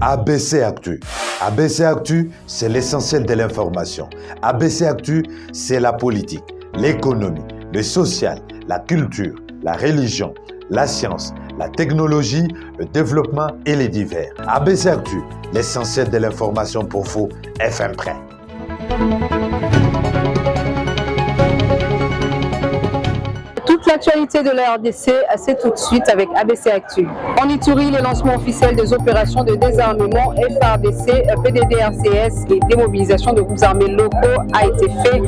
ABC Actu. ABC Actu, c'est l'essentiel de l'information. ABC Actu, c'est la politique, l'économie, le social, la culture, la religion, la science, la technologie, le développement et les divers. ABC Actu, l'essentiel de l'information pour vous, FM Prêt. Toute l'actualité de la RDC, c'est tout de suite avec ABC Actu. En Ituri, le lancement officiel des opérations de désarmement FARDC, PDD-RCS et démobilisation de groupes armés locaux a été fait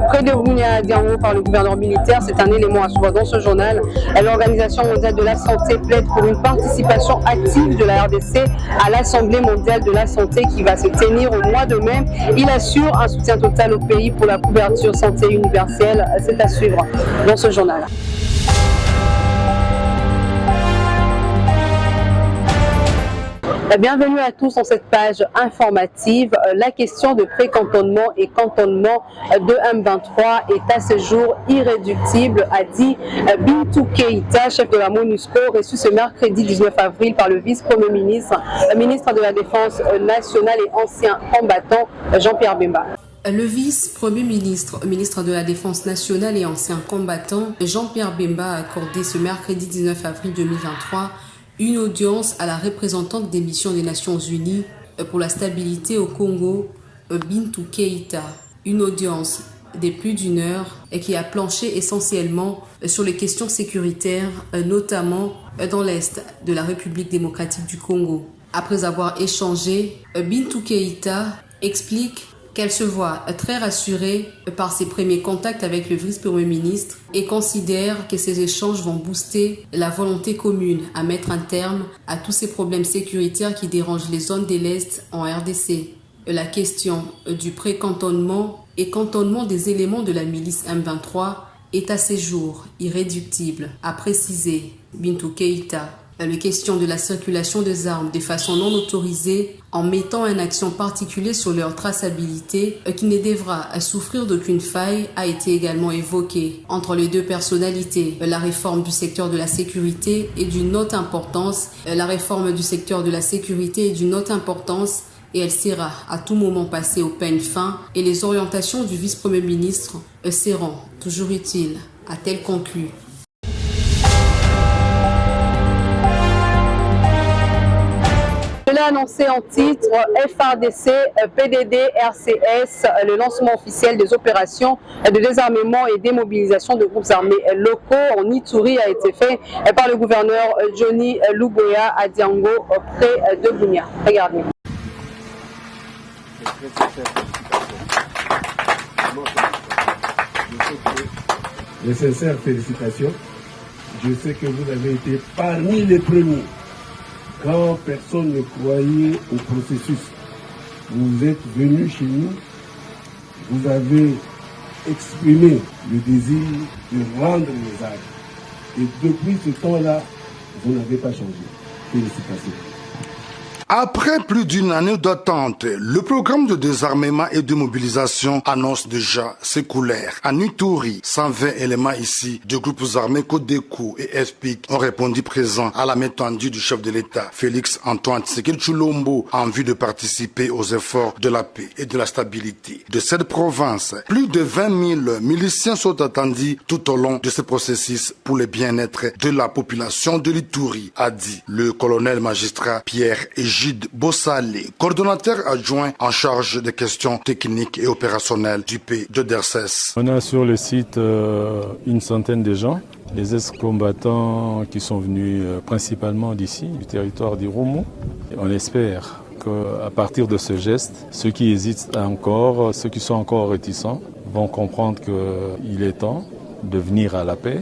près de Bunia-Diango par le gouverneur militaire. C'est un élément à suivre dans ce journal. L'Organisation mondiale de la santé plaide pour une participation active de la RDC à l'Assemblée mondiale de la santé qui va se tenir au mois de mai. Il assure un soutien total au pays pour la couverture santé universelle. C'est à suivre dans ce journal. Bienvenue à tous dans cette page informative. La question de pré-cantonnement et cantonnement de M23 est à ce jour irréductible, a dit Bintou Keïta, chef de la MONUSCO, reçu ce mercredi 19 avril par le vice-premier ministre, ministre de la Défense nationale et ancien combattant Jean-Pierre Bemba. Le vice-premier ministre, ministre de la Défense nationale et ancien combattant Jean-Pierre Bemba a accordé ce mercredi 19 avril 2023 une audience à la représentante des missions des Nations Unies pour la stabilité au Congo, Bintou Keïta. Une audience de plus d'une heure et qui a planché essentiellement sur les questions sécuritaires, notamment dans l'Est de la République démocratique du Congo. Après avoir échangé, Bintou Keïta explique qu'elle se voit très rassurée par ses premiers contacts avec le vice-premier ministre et considère que ces échanges vont booster la volonté commune à mettre un terme à tous ces problèmes sécuritaires qui dérangent les zones de l'Est en RDC. La question du pré-cantonnement et cantonnement des éléments de la milice M23 est à ce jour irréductible, a précisé Bintou Keïta. La question de la circulation des armes de façon non autorisée en mettant un accent particulier sur leur traçabilité qui ne devra souffrir d'aucune faille a été également évoquée. Entre les deux personnalités, la réforme du secteur de la sécurité est d'une haute importance. La réforme du secteur de la sécurité est d'une haute importance et elle sera à tout moment passée au peigne fin et les orientations du vice-premier ministre seront toujours utiles, a-t-elle conclu. Annoncé en titre FARDC, PDD, RCS, le lancement officiel des opérations de désarmement et démobilisation de groupes armés locaux en Ituri a été fait par le gouverneur Johnny Luboya à Diango près de Bunia. Regardez. Les sincères félicitations. Je sais que vous avez été parmi les premiers. Quand personne ne croyait au processus, vous êtes venus chez nous, vous avez exprimé le désir de rendre les armes. Et depuis ce temps-là, vous n'avez pas changé. Félicitations. Après plus d'une année d'attente, le programme de désarmement et de mobilisation annonce déjà ses couleurs. En Ituri, 120 éléments ici de groupes armés Codeco et FPIC ont répondu présents à la main tendue du chef de l'État, Félix Antoine Tshisekedi Tshilombo, en vue de participer aux efforts de la paix et de la stabilité de cette province. Plus de 20 000 miliciens sont attendus tout au long de ce processus pour le bien-être de la population de l'Ituri, a dit le colonel magistrat Pierre Gide Bossalé, coordonnateur adjoint en charge des questions techniques et opérationnelles du P2DRCS. On a sur le site une centaine de gens, les ex-combattants qui sont venus principalement d'ici, du territoire d'Irumu. On espère qu'à partir de ce geste, ceux qui hésitent encore, ceux qui sont encore réticents, vont comprendre qu'il est temps de venir à la paix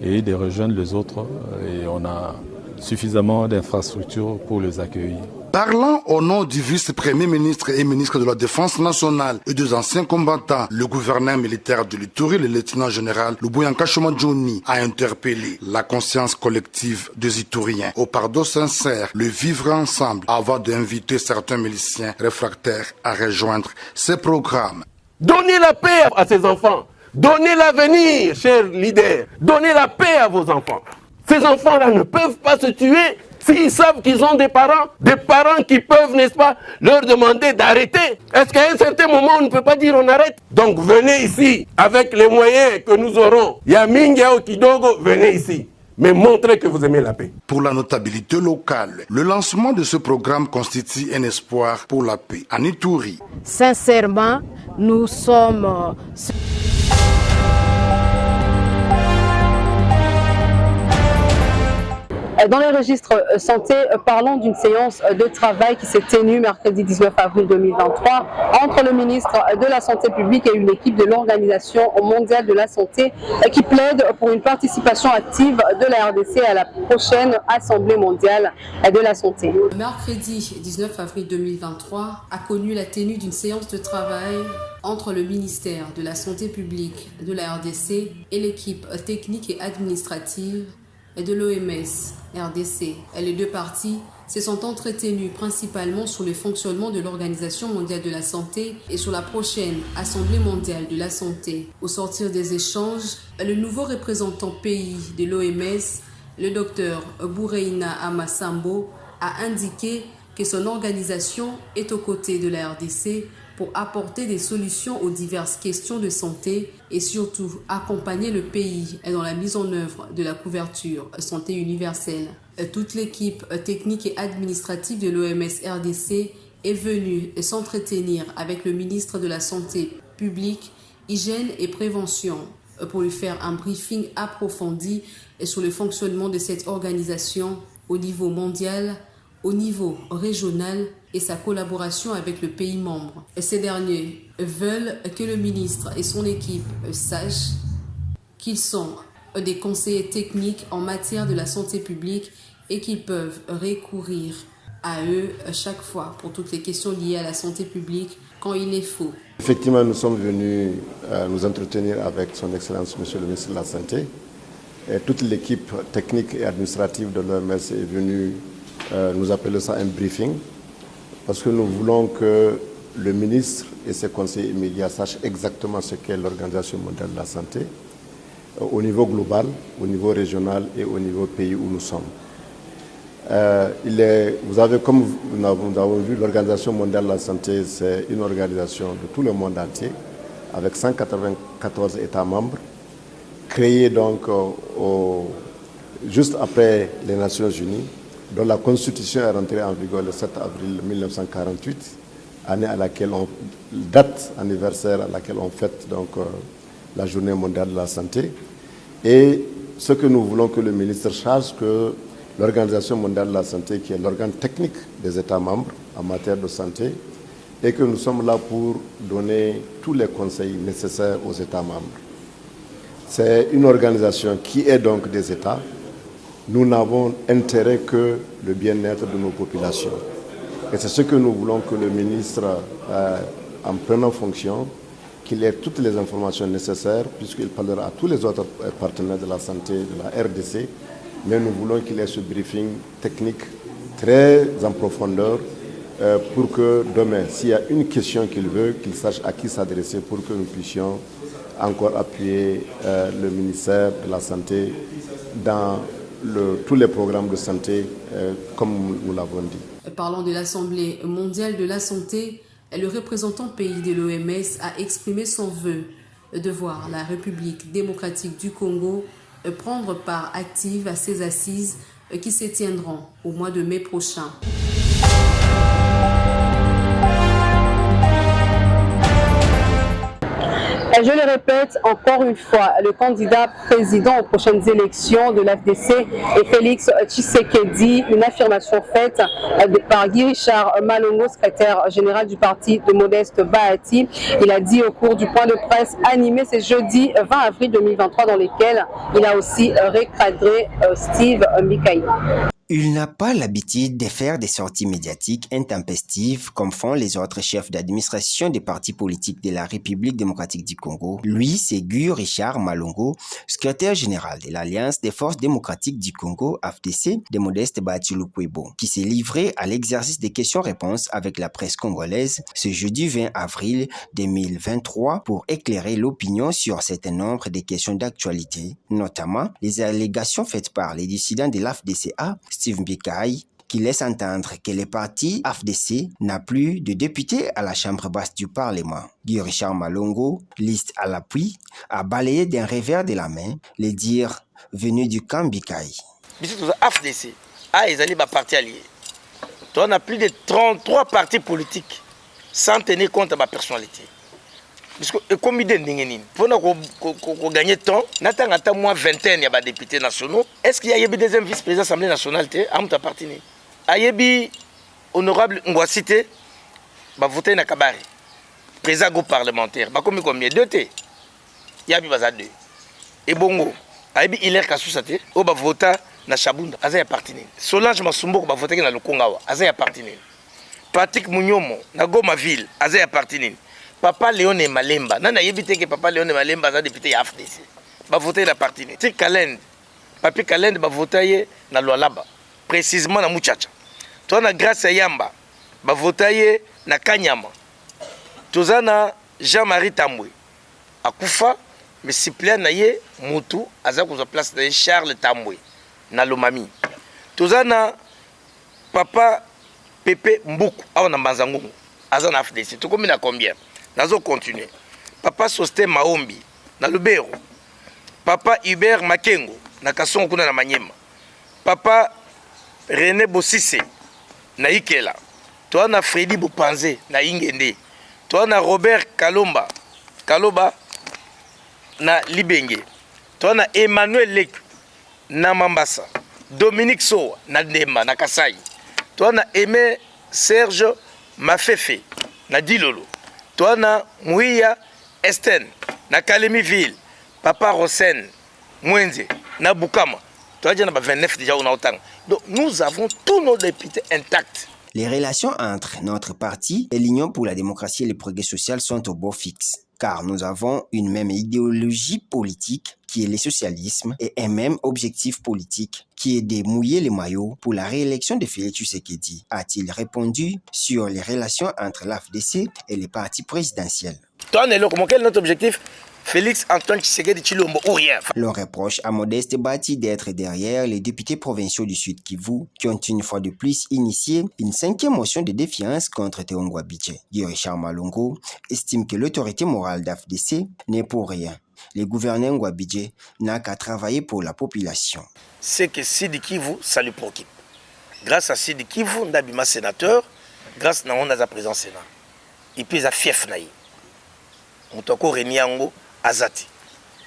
et de rejoindre les autres. Et on a suffisamment d'infrastructures pour les accueillir. Parlant au nom du vice-premier ministre et ministre de la Défense nationale et des anciens combattants, le gouverneur militaire de l'Ituri, le lieutenant-général Luboya Johnny, a interpellé la conscience collective des Ituriens au pardon sincère, le vivre ensemble, avant d'inviter certains miliciens réfractaires à rejoindre ces programmes. Donnez la paix à ces enfants. Donnez l'avenir, chers leaders. Donnez la paix à vos enfants. Ces enfants-là ne peuvent pas se tuer s'ils savent qu'ils ont des parents qui peuvent, n'est-ce pas, leur demander d'arrêter. Est-ce qu'à un certain moment, on ne peut pas dire on arrête? Donc venez ici, avec les moyens que nous aurons. Yamingi Yao Kidogo, venez ici. Mais montrez que vous aimez la paix. Pour la notabilité locale, le lancement de ce programme constitue un espoir pour la paix. En Ituri. Sincèrement, nous sommes... Dans les registres santé, parlons d'une séance de travail qui s'est tenue mercredi 19 avril 2023 entre le ministre de la Santé publique et une équipe de l'Organisation mondiale de la santé qui plaide pour une participation active de la RDC à la prochaine Assemblée mondiale de la santé. Mercredi 19 avril 2023 a connu la tenue d'une séance de travail entre le ministère de la Santé publique de la RDC et l'équipe technique et administrative de l'OMS RDC. Les deux parties se sont entretenues principalement sur le fonctionnement de l'Organisation mondiale de la santé et sur la prochaine Assemblée mondiale de la santé. Au sortir des échanges, le nouveau représentant pays de l'OMS, le docteur Boureina Amasambo, a indiqué que son organisation est aux côtés de la RDC pour apporter des solutions aux diverses questions de santé et surtout accompagner le pays dans la mise en œuvre de la couverture santé universelle. Toute l'équipe technique et administrative de l'OMS RDC est venue s'entretenir avec le ministre de la Santé publique, Hygiène et Prévention pour lui faire un briefing approfondi sur le fonctionnement de cette organisation au niveau mondial, au niveau régional et sa collaboration avec le pays membre. Ces derniers veulent que le ministre et son équipe sachent qu'ils sont des conseillers techniques en matière de la santé publique et qu'ils peuvent recourir à eux chaque fois pour toutes les questions liées à la santé publique quand il est faut. Effectivement, nous sommes venus nous entretenir avec son Excellence, Monsieur le ministre de la Santé. Et toute l'équipe technique et administrative de l'OMS est venue nous appeler ça un briefing, parce que nous voulons que le ministre et ses conseillers immédiats sachent exactement ce qu'est l'Organisation mondiale de la santé au niveau global, au niveau régional et au niveau pays où nous sommes. Vous avez, comme nous avons vu, l'Organisation mondiale de la santé, c'est une organisation de tout le monde entier, avec 194 États membres, créée donc juste après les Nations Unies, dont la Constitution est rentrée en vigueur le 7 avril 1948, année à laquelle date anniversaire à laquelle on fête donc la Journée mondiale de la santé. Et ce que nous voulons que le ministre sache, que l'Organisation mondiale de la santé, qui est l'organe technique des États membres en matière de santé, et que nous sommes là pour donner tous les conseils nécessaires aux États membres. C'est une organisation qui est donc des États. Nous n'avons intérêt que le bien-être de nos populations. Et c'est ce que nous voulons que le ministre, en prenant fonction, qu'il ait toutes les informations nécessaires, puisqu'il parlera à tous les autres partenaires de la santé de la RDC, mais nous voulons qu'il ait ce briefing technique très en profondeur pour que demain, s'il y a une question qu'il veut, qu'il sache à qui s'adresser pour que nous puissions encore appuyer le ministère de la Santé dans tous les programmes de santé, comme nous l'avons dit. Parlant de l'Assemblée mondiale de la santé, le représentant pays de l'OMS a exprimé son vœu de voir la République démocratique du Congo prendre part active à ces assises qui se tiendront au mois de mai prochain. Je le répète encore une fois, le candidat président aux prochaines élections de l'FDC est Félix Tshisekedi, une affirmation faite par Guy Richard Malongo, secrétaire général du parti de Modeste Bahati. Il a dit au cours du point de presse animé ce jeudi 20 avril 2023 dans lequel il a aussi recadré Steve Mikaï. Il n'a pas l'habitude de faire des sorties médiatiques intempestives comme font les autres chefs d'administration des partis politiques de la République démocratique du Congo. Lui, c'est Guy Richard Malongo, secrétaire général de l'Alliance des forces démocratiques du Congo, AFDC, de Modeste Bacilukwebo, qui s'est livré à l'exercice des questions-réponses avec la presse congolaise ce jeudi 20 avril 2023 pour éclairer l'opinion sur un certain nombre de questions d'actualité, notamment les allégations faites par les dissidents de l'AFDCA, Steve Mbikaï, qui laisse entendre que le parti AFDC n'a plus de députés à la chambre basse du Parlement. Guy Richard Malongo, liste à l'appui, a balayé d'un revers de la main les dires venus du camp Mbikaï. AFDC, ils allaient parti allié. On a plus de 33 partis politiques sans tenir compte de ma personnalité. Parce que comme idée pour nous gagner temps, n'attend moins vingtaine de députés nationaux. Est-ce qu'il y a un deuxième vice-président de l'Assemblée nationale à partir? Ayebi honorable Ngwasite va voter na Kabari. Président parlementaire, bah combien deux t. Yabi baza deux. Et bongo, ayebi Hilaire Kassousate, o va voter na Chabunda, azaya partir. Solange Masumbo va voter na Lukongawa, azaya partir. Patrick Munyomo na Goma ville, azaya partir. Papa Léoné Malemba, nana yebite que Papa Léoné Malemba a député à FDC. Va voter la partie. Ti Kalende, Papi Kalende va voter na Lualaba, précisément na Muchacha. Toi na Grâce Yamba, va voter na Kanyama. Tozana Jean-Marie Tamboué, à Koufa, mais Cyprien Naye Moutou, aza kuza place de Charles Tamboué, na Lomami. Tozana Papa Pepe Mboukou, à Banzangongo, aza na FDC. Tu combien combien? Nazo continuer. Papa Soste Maombi na Lubero. Papa Hubert Makengo na Kasongo kuna na Manyema. Papa René Bossissé na Ikela. Toi na Freddy Bupanze na Ingende. Toi na Robert Kaloba na Libenge. Toi na Emmanuel Lek na Mambasa. Dominique Soa na Ndemba na Kasai. Toi na Aimé Serge Mafefe na Dilolo. Toi na Mouya Esten na Kalemi Ville, Papa Rosen Mwenze na Bukama. Toi na 29 déjà on a autant. Donc nous avons tous nos députés intacts. Les relations entre notre parti et l'Union pour la démocratie et le progrès social sont au beau fixe, car nous avons une même idéologie politique qui est le socialisme et un même objectif politique qui est de mouiller les maillots pour la réélection de Félix Tshisekedi, a-t-il répondu sur les relations entre l'AFDC et les partis présidentiels. Toi, quel est notre objectif? Félix Antoine Tshisekedi Tshilombo ou rien. Le reproche à Modeste Bati d'être derrière les députés provinciaux du Sud Kivu qui ont une fois de plus initié une 5e motion de défiance contre Théongwa Biche. Guy Richard Malongo estime que l'autorité morale d'AFDC n'est pour rien. Le gouverneur Ngwabidje n'a qu'à travailler pour la population. C'est que Sidi Kivu, ça lui préoccupe. Grâce à Sidi Kivu, Ndabima sénateur, grâce à la président Sénat. Il peut être fief naï. On t'a encore Reniango Azati.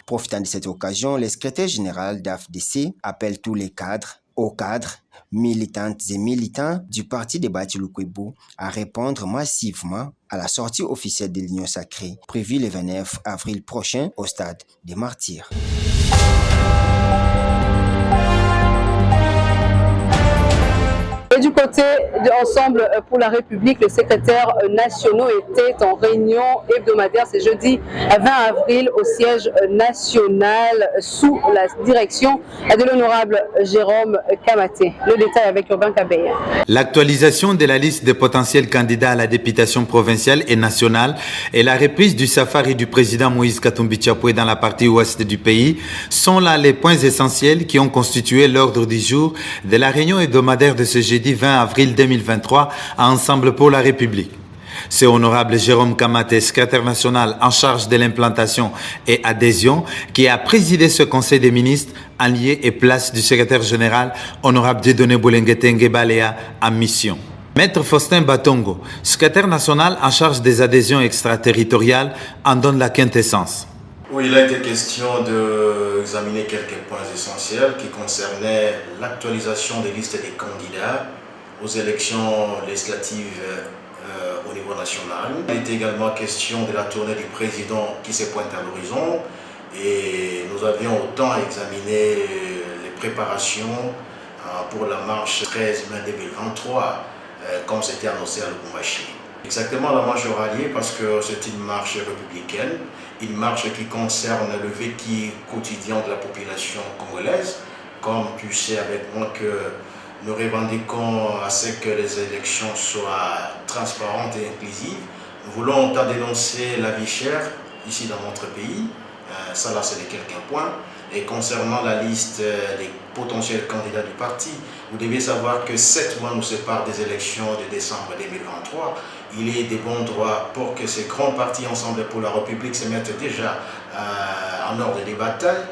Profitant de cette occasion, le secrétaire général d'AFDC appelle tous les cadres, militantes et militants du parti de Bacilukwebo à répondre massivement à la sortie officielle de l'Union sacrée, prévue le 29 avril prochain au stade des Martyrs. Et du côté de Ensemble pour la République, les secrétaires nationaux étaient en réunion hebdomadaire ce jeudi 20 avril au siège national sous la direction de l'honorable Jérôme Kamaté. Le détail avec Urbain Kabeya. L'actualisation de la liste des potentiels candidats à la députation provinciale et nationale et la reprise du safari du président Moïse Katumbi Tchapoué dans la partie ouest du pays sont là les points essentiels qui ont constitué l'ordre du jour de la réunion hebdomadaire de ce jeudi 20 avril 2023 à Ensemble pour la République. C'est honorable Jérôme Kamaté, secrétaire national en charge de l'implantation et adhésion, qui a présidé ce conseil des ministres en lieu et place du secrétaire général honorable Dieudonné Boulengetenge Balea en mission. Maître Faustin Batongo, secrétaire national en charge des adhésions extraterritoriales, en donne la quintessence. Oui, il a été question d'examiner quelques points essentiels qui concernaient l'actualisation des listes des candidats aux élections législatives au niveau national. Il était également question de la tournée du président qui se pointe à l'horizon et nous avions autant examiné les préparations pour la marche 13 mai 2023, comme c'était annoncé à Lubumbashi. Exactement, la marche aura lieu parce que c'est une marche républicaine, une marche qui concerne le vécu quotidien de la population congolaise. Comme tu sais avec moi que nous revendiquons à ce que les élections soient transparentes et inclusives. Nous voulons dénoncer la vie chère ici dans notre pays. Ça là c'est quelques points. Et concernant la liste des potentiels candidats du parti, vous devez savoir que 7 mois nous séparent des élections de décembre 2023. Il est des bons droits pour que ces grands partis Ensemble pour la République se mettent déjà en ordre des batailles.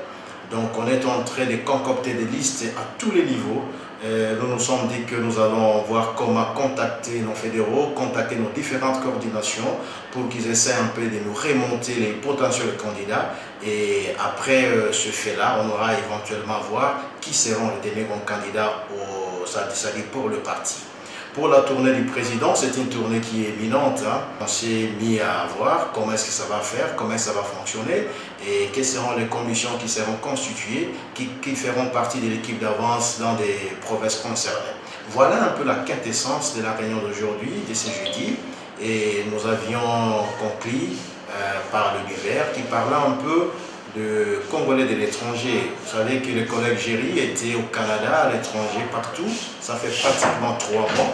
Donc on est en train de concocter des listes à tous les niveaux. Nous nous sommes dit que nous allons voir comment contacter nos fédéraux, contacter nos différentes coordinations pour qu'ils essaient un peu de nous remonter les potentiels candidats. Et après ce fait-là, on aura éventuellement voir qui seront les derniers candidats pour le parti. Pour la tournée du président, c'est une tournée qui est imminente. On s'est mis à voir comment est-ce que ça va faire, comment ça va fonctionner et quelles seront les commissions qui seront constituées, qui feront partie de l'équipe d'avance dans des provinces concernées. Voilà un peu la quintessence de la réunion d'aujourd'hui, de ce jeudi. Et nous avions conclu par le Duver qui parlait un peu de Congolais de l'étranger. Vous savez que le collègue Géry était au Canada, à l'étranger, partout. Ça fait pratiquement 3 mois.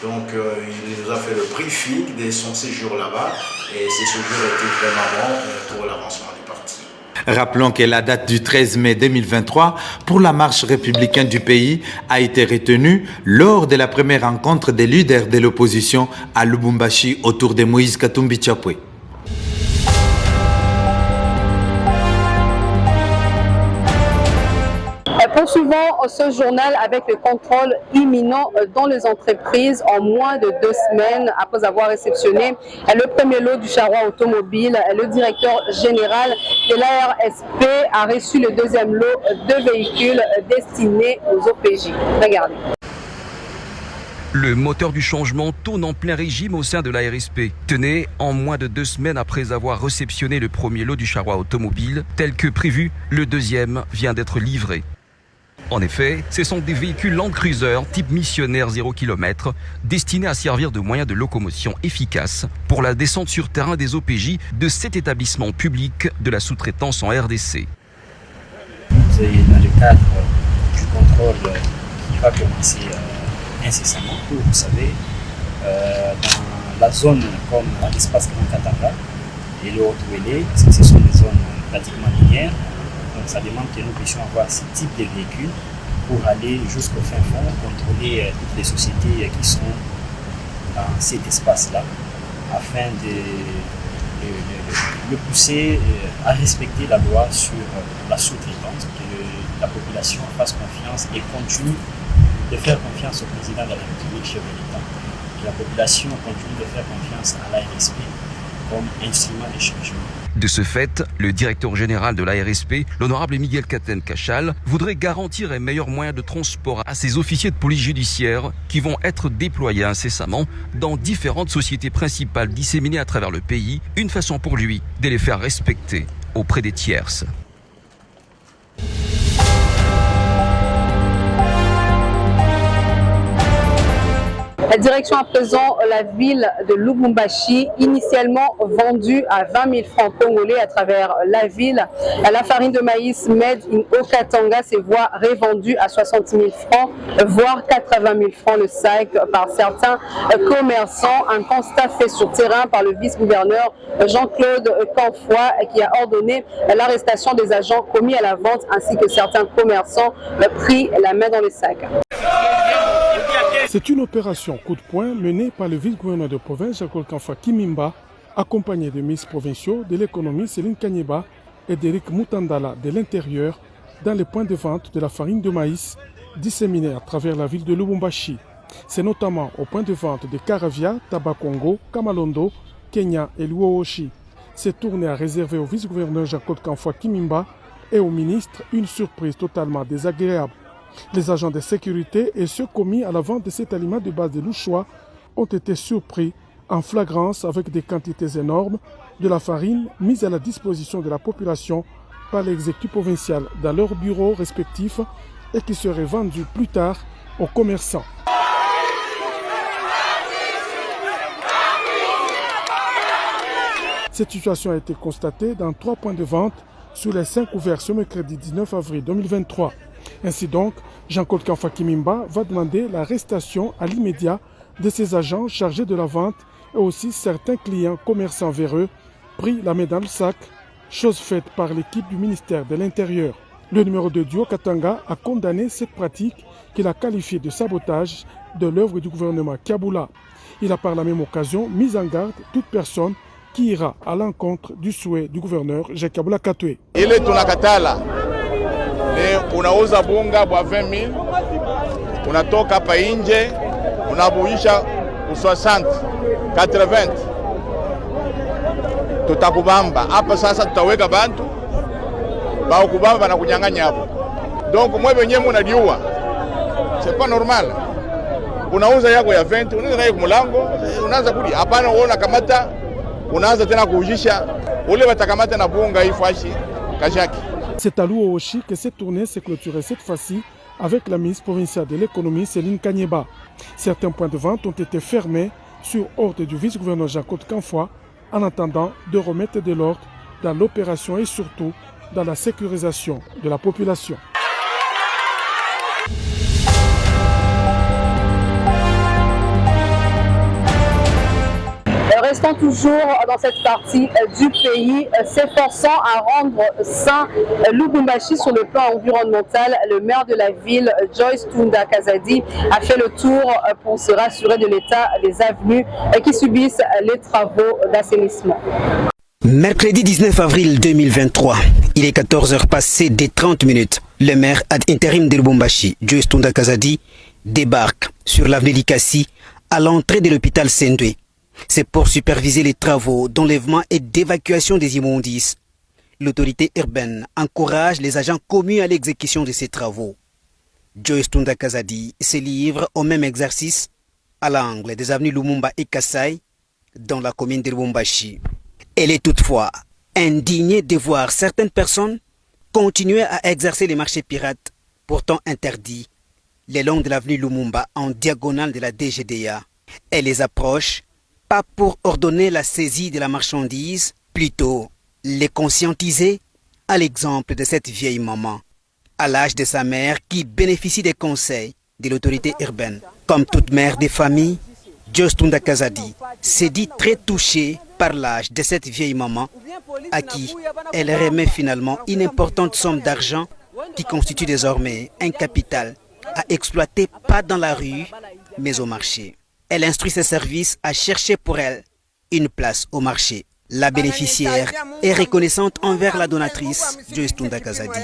Donc il nous a fait le briefing de son séjour là-bas. Et ce séjour était vraiment bon pour l'avancement du parti. Rappelons que la date du 13 mai 2023 pour la marche républicaine du pays a été retenue lors de la première rencontre des leaders de l'opposition à Lubumbashi autour de Moïse Katumbi Tshapwe. Poursuivons ce journal avec le contrôle imminent dans les entreprises en moins de 2 semaines après avoir réceptionné le premier lot du charroi automobile. Le directeur général de l'ARSP a reçu le deuxième lot de véhicules destinés aux OPJ. Regardez. Le moteur du changement tourne en plein régime au sein de l'ARSP. Tenez, en moins de 2 semaines après avoir réceptionné le premier lot du charroi automobile, tel que prévu, le deuxième vient d'être livré. En effet, ce sont des véhicules Land Cruiser type missionnaire 0 km destinés à servir de moyens de locomotion efficaces pour la descente sur terrain des OPJ de cet établissement public de la sous-traitance en RDC. C'est dans le cadre du contrôle qui va commencer incessamment, vous savez, dans la zone comme l'espace Grand Katanga et le Haut-Ouélé, ce sont des zones pratiquement minières. Donc ça demande que nous puissions avoir ce type de véhicules pour aller jusqu'au fin fond, contrôler toutes les sociétés qui sont dans cet espace-là, afin de le pousser à respecter la loi sur la sous-traitance, que la population fasse confiance et continue de faire confiance au président de la République, chef de l'État, que la population continue de faire confiance à l'ARSP comme instrument de changement. De ce fait, le directeur général de l'ARSP, l'honorable Miguel Katen-Kachal, voudrait garantir un meilleur moyen de transport à ces officiers de police judiciaire qui vont être déployés incessamment dans différentes sociétés principales disséminées à travers le pays, une façon pour lui de les faire respecter auprès des tierces. La direction à présent la ville de Lubumbashi, initialement vendue à 20 000 francs congolais à travers la ville. La farine de maïs Made in Okatanga se voit revendue à 60 000 francs, voire 80 000 francs le sac par certains commerçants. Un constat fait sur terrain par le vice-gouverneur Jean-Claude Canfoy qui a ordonné l'arrestation des agents commis à la vente ainsi que certains commerçants pris la main dans les sacs. C'est une opération coup de poing menée par le vice-gouverneur de province Jacques Canfoy Kimimba, accompagné de ministres provinciaux de l'économie Céline Kanyeba et d'Éric Moutandala de l'intérieur dans les points de vente de la farine de maïs disséminés à travers la ville de Lubumbashi. C'est notamment au point de vente de Karavia, Tabakongo, Kamalondo, Kenya et Luohoshi. Cette tournée a réservé au vice-gouverneur Jacques Canfoy Kimimba et au ministre une surprise totalement désagréable. Les agents de sécurité et ceux commis à la vente de cet aliment de base de l'Ouchoua ont été surpris en flagrance avec des quantités énormes de la farine mise à la disposition de la population par l'exécutif provincial dans leurs bureaux respectifs et qui seraient vendus plus tard aux commerçants. Cette situation a été constatée dans 3 points de vente sur les 5 ouverts ce mercredi 19 avril 2023. Ainsi donc, Jean-Claude Kamfa Kimimba va demander l'arrestation à l'immédiat de ses agents chargés de la vente et aussi certains clients commerçants véreux pris la main dans le sac, chose faite par l'équipe du ministère de l'Intérieur. Le numéro 2 du Haut-Katanga a condamné cette pratique qu'il a qualifiée de sabotage de l'œuvre du gouvernement Kiaboula. Il a par la même occasion mis en garde toute personne qui ira à l'encontre du souhait du gouverneur Jacques Kabula Katwe. Ile tunakatala ni unauza bunga bwa 20,000 unatoka hapa nje unabuisha 60 80 tutakubamba hapa sasa, tutaweka bantu bao kubamba na kunyang'anya hapo. Donc mwe wenyewe mnajua c'est pas normal, unauza yako ya 20 unaenda nayo kumulango unaanza kudi hapana, uona kamata unaanza tena kuujisha ule watakamata na bunga hii fashi kashaki. C'est à Louoshi que cette tournée s'est clôturée cette fois-ci avec la ministre provinciale de l'économie Céline Kanyeba. Certains points de vente ont été fermés sur ordre du vice-gouverneur Jean-Claude Kamfa en attendant de remettre de l'ordre dans l'opération et surtout dans la sécurisation de la population. Restant toujours dans cette partie du pays, s'efforçant à rendre sain Lubumbashi sur le plan environnemental, le maire de la ville, Joyce Tunda Kazadi, a fait le tour pour se rassurer de l'état des avenues qui subissent les travaux d'assainissement. Mercredi 19 avril 2023, il est 14h passées des 30 minutes. Le maire ad intérim de Lubumbashi, Joyce Tunda Kazadi, débarque sur l'avenue Likasi à l'entrée de l'hôpital Sendwe. C'est pour superviser les travaux d'enlèvement et d'évacuation des immondices. L'autorité urbaine encourage les agents commis à l'exécution de ces travaux. Joyce Tunda Kazadi se livre au même exercice à l'angle des avenues Lumumba et Kasai dans la commune de Lubumbashi. Elle est toutefois indignée de voir certaines personnes continuer à exercer les marchés pirates, pourtant interdits, le long de l'avenue Lumumba en diagonale de la DGDA. Elle les approche pas pour ordonner la saisie de la marchandise, plutôt les conscientiser à l'exemple de cette vieille maman, à l'âge de sa mère qui bénéficie des conseils de l'autorité urbaine. Comme toute mère de famille, Joyce Tunda Kazadi s'est dit très touchée par l'âge de cette vieille maman à qui elle remet finalement une importante somme d'argent qui constitue désormais un capital à exploiter pas dans la rue mais au marché. Elle instruit ses services à chercher pour elle une place au marché. La bénéficiaire est reconnaissante envers la donatrice Joyce Tunda Kazadi.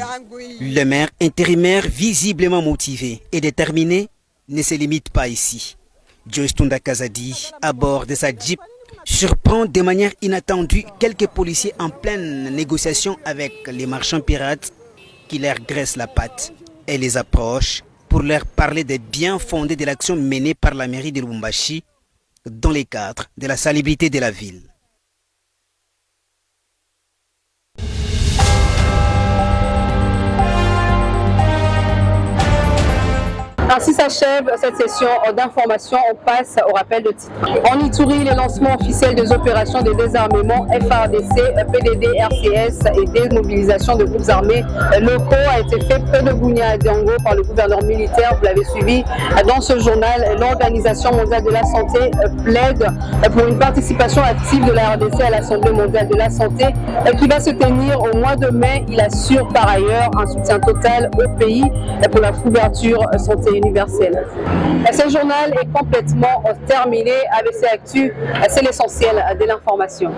Le maire intérimaire, visiblement motivé et déterminé, ne se limite pas ici. Joyce Tunda Kazadi, à bord de sa Jeep, surprend de manière inattendue quelques policiers en pleine négociation avec les marchands pirates qui leur graissent la patte. Elle les approche pour leur parler des biens fondés de l'action menée par la mairie de Lubumbashi dans les cadres de la salubrité de la ville. Ainsi s'achève cette session d'information. On passe au rappel de titre. En Ituri, le lancement officiel des opérations de désarmement FARDC, PDD, RCS et démobilisation de groupes armés locaux a été fait près de Bunia à Diango par le gouverneur militaire. Vous l'avez suivi dans ce journal. L'Organisation mondiale de la santé plaide pour une participation active de la RDC à l'Assemblée mondiale de la santé qui va se tenir au mois de mai. Il assure par ailleurs un soutien total au pays pour la couverture santé universelle. Ce journal est complètement terminé. ABC Actu, c'est l'essentiel de l'information.